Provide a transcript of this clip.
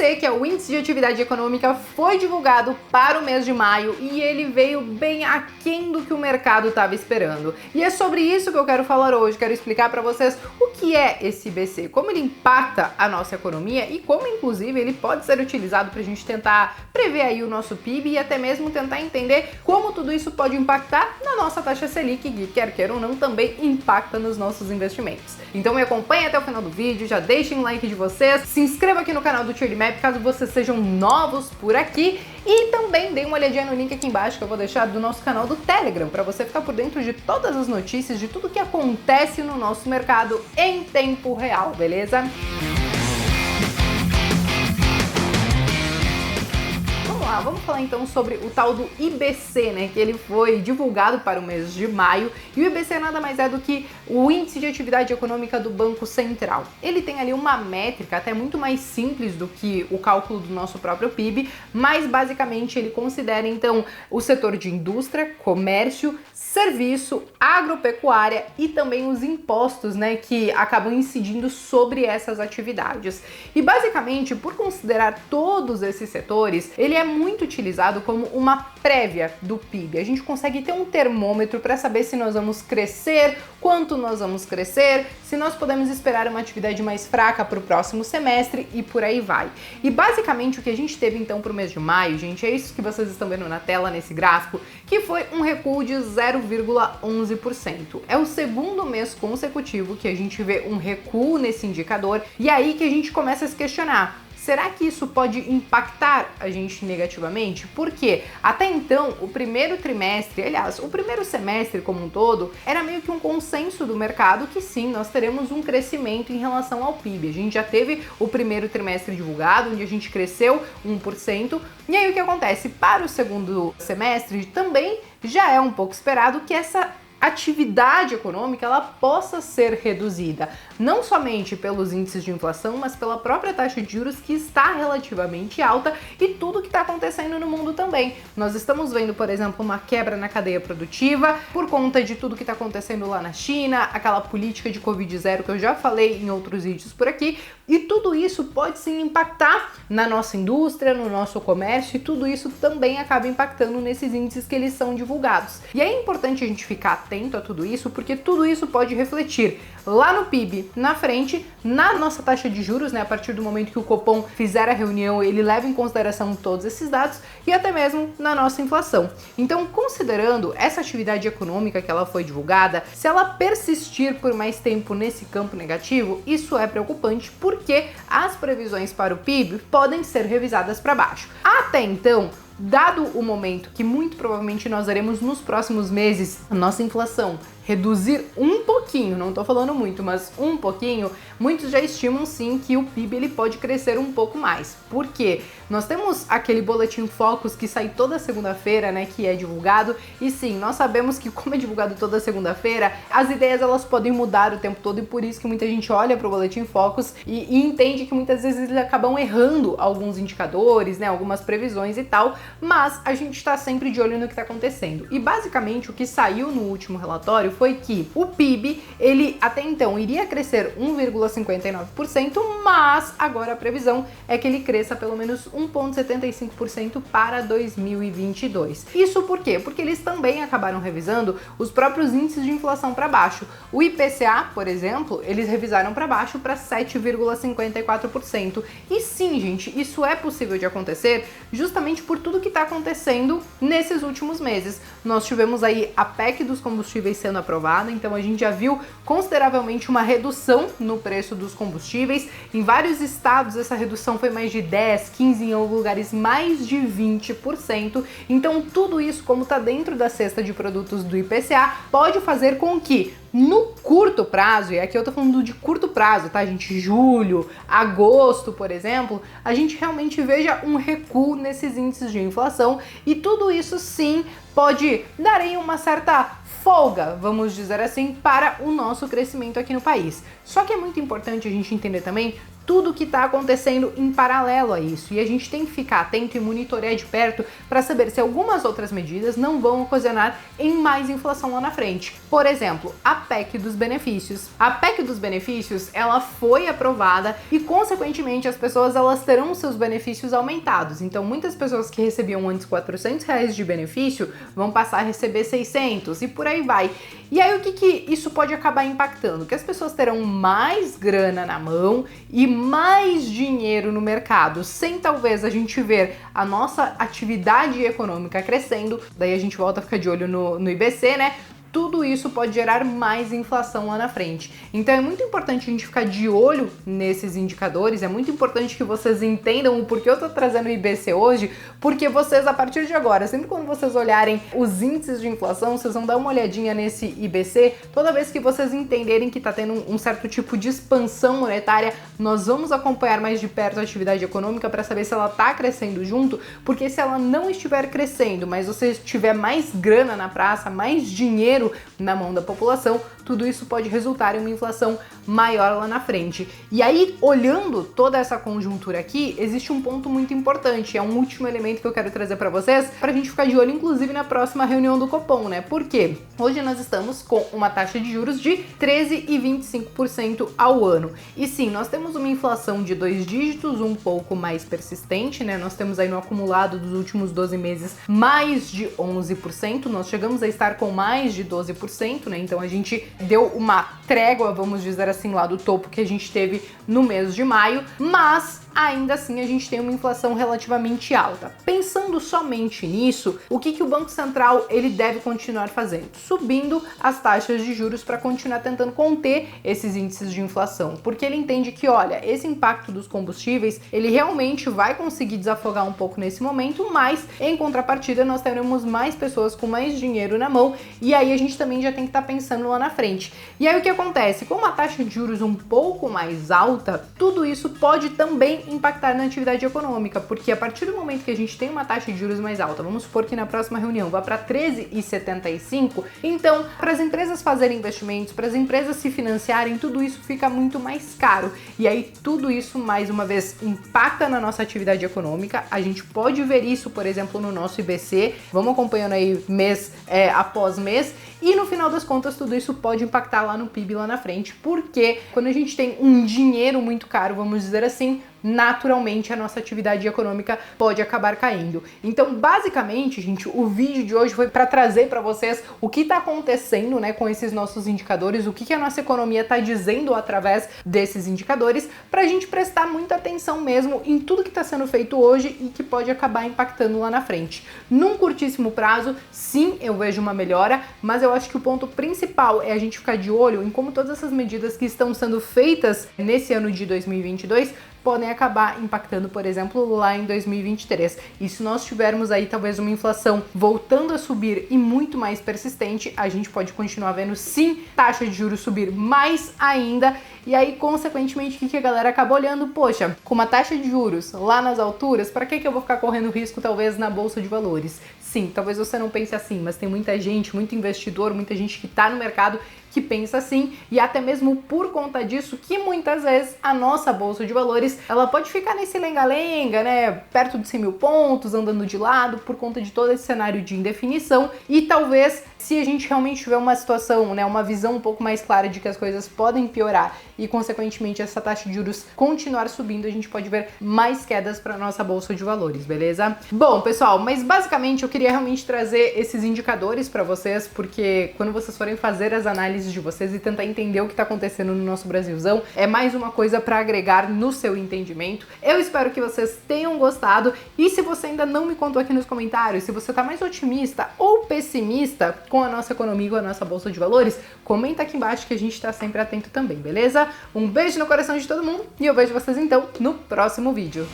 IBC, que é o Índice de Atividade Econômica, foi divulgado para o mês de maio e ele veio bem aquém do que o mercado estava esperando. E é sobre isso que eu quero falar hoje, quero explicar para vocês o que é esse IBC, como ele impacta a nossa economia e como, inclusive, ele pode ser utilizado para a gente tentar prever aí o nosso PIB e até mesmo tentar entender como tudo isso pode impactar na nossa taxa Selic, que quer queira ou não, também impacta nos nossos investimentos. Então me acompanhe até o final do vídeo, já deixem um like de vocês, se inscreva aqui no canal do Trading Map caso vocês sejam novos por aqui e também dê uma olhadinha no link aqui embaixo que eu vou deixar do nosso canal do Telegram para você ficar por dentro de todas as notícias, de tudo que acontece no nosso mercado em tempo real, beleza? Vamos falar então sobre o tal do IBC, né, que ele foi divulgado para o mês de maio, e o IBC nada mais é do que o Índice de Atividade Econômica do Banco Central. Ele tem ali uma métrica até muito mais simples do que o cálculo do nosso próprio PIB, mas basicamente ele considera então o setor de indústria, comércio, serviço, agropecuária e também os impostos, né, que acabam incidindo sobre essas atividades. E basicamente, por considerar todos esses setores, ele é muito utilizado como uma prévia do PIB. A gente consegue ter um termômetro para saber se nós vamos crescer, quanto nós vamos crescer, se nós podemos esperar uma atividade mais fraca para o próximo semestre e por aí vai. E basicamente o que a gente teve então para o mês de maio, gente, é isso que vocês estão vendo na tela nesse gráfico, que foi um recuo de 0,11%. É o segundo mês consecutivo que a gente vê um recuo nesse indicador e aí que a gente começa a se questionar. Será que isso pode impactar a gente negativamente? Porque até então, o primeiro trimestre, aliás, o primeiro semestre como um todo, era meio que um consenso do mercado que sim, nós teremos um crescimento em relação ao PIB. A gente já teve o primeiro trimestre divulgado, onde a gente cresceu 1%, e aí o que acontece? Para o segundo semestre também já é um pouco esperado que essa atividade econômica ela possa ser reduzida, não somente pelos índices de inflação, mas pela própria taxa de juros que está relativamente alta e tudo que está acontecendo no mundo também. Nós estamos vendo, por exemplo, uma quebra na cadeia produtiva por conta de tudo que está acontecendo lá na China, aquela política de Covid-0 que eu já falei em outros vídeos por aqui, e tudo isso pode sim impactar na nossa indústria, no nosso comércio, e tudo isso também acaba impactando nesses índices que eles são divulgados. E é importante a gente ficar atento a tudo isso, porque tudo isso pode refletir lá no PIB, na frente, na nossa taxa de juros, né? A partir do momento que o Copom fizer a reunião, ele leva em consideração todos esses dados e até mesmo na nossa inflação. Então, considerando essa atividade econômica que ela foi divulgada, se ela persistir por mais tempo nesse campo negativo, isso é preocupante porque as previsões para o PIB podem ser revisadas para baixo. Até então, dado o momento que muito provavelmente nós veremos nos próximos meses a nossa inflação reduzir um pouquinho, não tô falando muito, mas um pouquinho, muitos já estimam sim que o PIB ele pode crescer um pouco mais. Por quê? Nós temos aquele boletim Focus que sai toda segunda-feira, né, que é divulgado, e sim, nós sabemos que como é divulgado toda segunda-feira, as ideias elas podem mudar o tempo todo e por isso que muita gente olha para o boletim Focus e entende que muitas vezes eles acabam errando alguns indicadores, né, algumas previsões e tal, mas a gente está sempre de olho no que está acontecendo. E basicamente o que saiu no último relatório foi que o PIB, ele até então iria crescer 1,59%, mas agora a previsão é que ele cresça pelo menos 1,75% para 2022. Isso por quê? Porque eles também acabaram revisando os próprios índices de inflação para baixo. O IPCA, por exemplo, eles revisaram para baixo para 7,54%. E sim, gente, isso é possível de acontecer justamente por tudo que está acontecendo nesses últimos meses. Nós tivemos aí a PEC dos combustíveis sendo aprovada, então a gente já viu consideravelmente uma redução no preço dos combustíveis. Em vários estados essa redução foi mais de 10, 15, em alguns lugares mais de 20%. Então tudo isso, como está dentro da cesta de produtos do IPCA, pode fazer com que no curto prazo, e aqui eu tô falando de curto prazo, tá, gente? Julho, agosto, por exemplo, a gente realmente veja um recuo nesses índices de inflação e tudo isso sim pode dar aí uma certa folga, vamos dizer assim, para o nosso crescimento aqui no país. Só que é muito importante a gente entender também tudo que está acontecendo em paralelo a isso. E a gente tem que ficar atento e monitorar de perto para saber se algumas outras medidas não vão ocasionar em mais inflação lá na frente. Por exemplo, a PEC dos benefícios. A PEC dos benefícios, ela foi aprovada e, consequentemente, as pessoas elas terão seus benefícios aumentados. Então, muitas pessoas que recebiam antes R$ 400 de benefício vão passar a receber 600 e por aí vai. E aí, o que isso pode acabar impactando? Que as pessoas terão mais grana na mão e mais dinheiro no mercado, sem talvez a gente ver a nossa atividade econômica crescendo. Daí a gente volta a ficar de olho no IBC, né? Tudo isso pode gerar mais inflação lá na frente. Então é muito importante a gente ficar de olho nesses indicadores, é muito importante que vocês entendam o porquê eu tô trazendo o IBC hoje, porque vocês, a partir de agora, sempre quando vocês olharem os índices de inflação, vocês vão dar uma olhadinha nesse IBC, toda vez que vocês entenderem que tá tendo um certo tipo de expansão monetária, nós vamos acompanhar mais de perto a atividade econômica para saber se ela tá crescendo junto, porque se ela não estiver crescendo, mas você tiver mais grana na praça, mais dinheiro na mão da população, tudo isso pode resultar em uma inflação maior lá na frente. E aí, olhando toda essa conjuntura aqui, existe um ponto muito importante, é um último elemento que eu quero trazer para vocês, pra gente ficar de olho, inclusive, na próxima reunião do Copom, né? Por quê? Hoje nós estamos com uma taxa de juros de 13,25% ao ano. E sim, nós temos uma inflação de 2 dígitos, um pouco mais persistente, né? Nós temos aí no acumulado dos últimos 12 meses mais de 11%, nós chegamos a estar com mais de 12%, né? Então a gente deu uma trégua, vamos dizer assim, lá do topo que a gente teve no mês de maio, mas ainda assim a gente tem uma inflação relativamente alta. Pensando somente nisso, o que o Banco Central ele deve continuar fazendo? Subindo as taxas de juros para continuar tentando conter esses índices de inflação, porque ele entende que, olha, esse impacto dos combustíveis, ele realmente vai conseguir desafogar um pouco nesse momento, mas em contrapartida nós teremos mais pessoas com mais dinheiro na mão e aí a gente também já tem que estar pensando lá na frente. E aí o que acontece? Com uma taxa de juros um pouco mais alta, tudo isso pode também impactar na atividade econômica, porque a partir do momento que a gente tem uma taxa de juros mais alta, vamos supor que na próxima reunião vá para 13,75, então para as empresas fazerem investimentos, para as empresas se financiarem, tudo isso fica muito mais caro. E aí tudo isso, mais uma vez, impacta na nossa atividade econômica. A gente pode ver isso, por exemplo, no nosso IBC, vamos acompanhando aí mês após mês, e no final das contas tudo isso pode impactar lá no PIB lá na frente, porque quando a gente tem um dinheiro muito caro, vamos dizer assim, naturalmente a nossa atividade econômica pode acabar caindo. Então, basicamente, gente, o vídeo de hoje foi para trazer para vocês o que está acontecendo, né, com esses nossos indicadores, o que a nossa economia está dizendo através desses indicadores, para a gente prestar muita atenção mesmo em tudo que está sendo feito hoje e que pode acabar impactando lá na frente. Num curtíssimo prazo, sim, eu vejo uma melhora, mas eu acho que o ponto principal é a gente ficar de olho em como todas essas medidas que estão sendo feitas nesse ano de 2022 podem acabar impactando, por exemplo, lá em 2023. E se nós tivermos aí talvez uma inflação voltando a subir e muito mais persistente, a gente pode continuar vendo sim taxa de juros subir mais ainda. E aí, consequentemente, o que a galera acaba olhando? Poxa, com uma taxa de juros lá nas alturas, para que eu vou ficar correndo risco talvez na bolsa de valores? Sim, talvez você não pense assim, mas tem muita gente, muito investidor, muita gente que está no mercado que pensa assim, e até mesmo por conta disso que muitas vezes a nossa bolsa de valores ela pode ficar nesse lenga-lenga, né, perto de 100 mil pontos, andando de lado por conta de todo esse cenário de indefinição, e talvez se a gente realmente tiver uma situação, né, uma visão um pouco mais clara de que as coisas podem piorar e consequentemente essa taxa de juros continuar subindo, a gente pode ver mais quedas para nossa bolsa de valores, beleza? Bom, pessoal, mas basicamente eu queria realmente trazer esses indicadores para vocês, porque quando vocês forem fazer as análises de vocês e tentar entender o que está acontecendo no nosso Brasilzão, é mais uma coisa para agregar no seu entendimento. Eu espero que vocês tenham gostado, e se você ainda não me contou aqui nos comentários, se você tá mais otimista ou pessimista com a nossa economia, com a nossa bolsa de valores, comenta aqui embaixo que a gente tá sempre atento também, beleza? Um beijo no coração de todo mundo e eu vejo vocês então no próximo vídeo.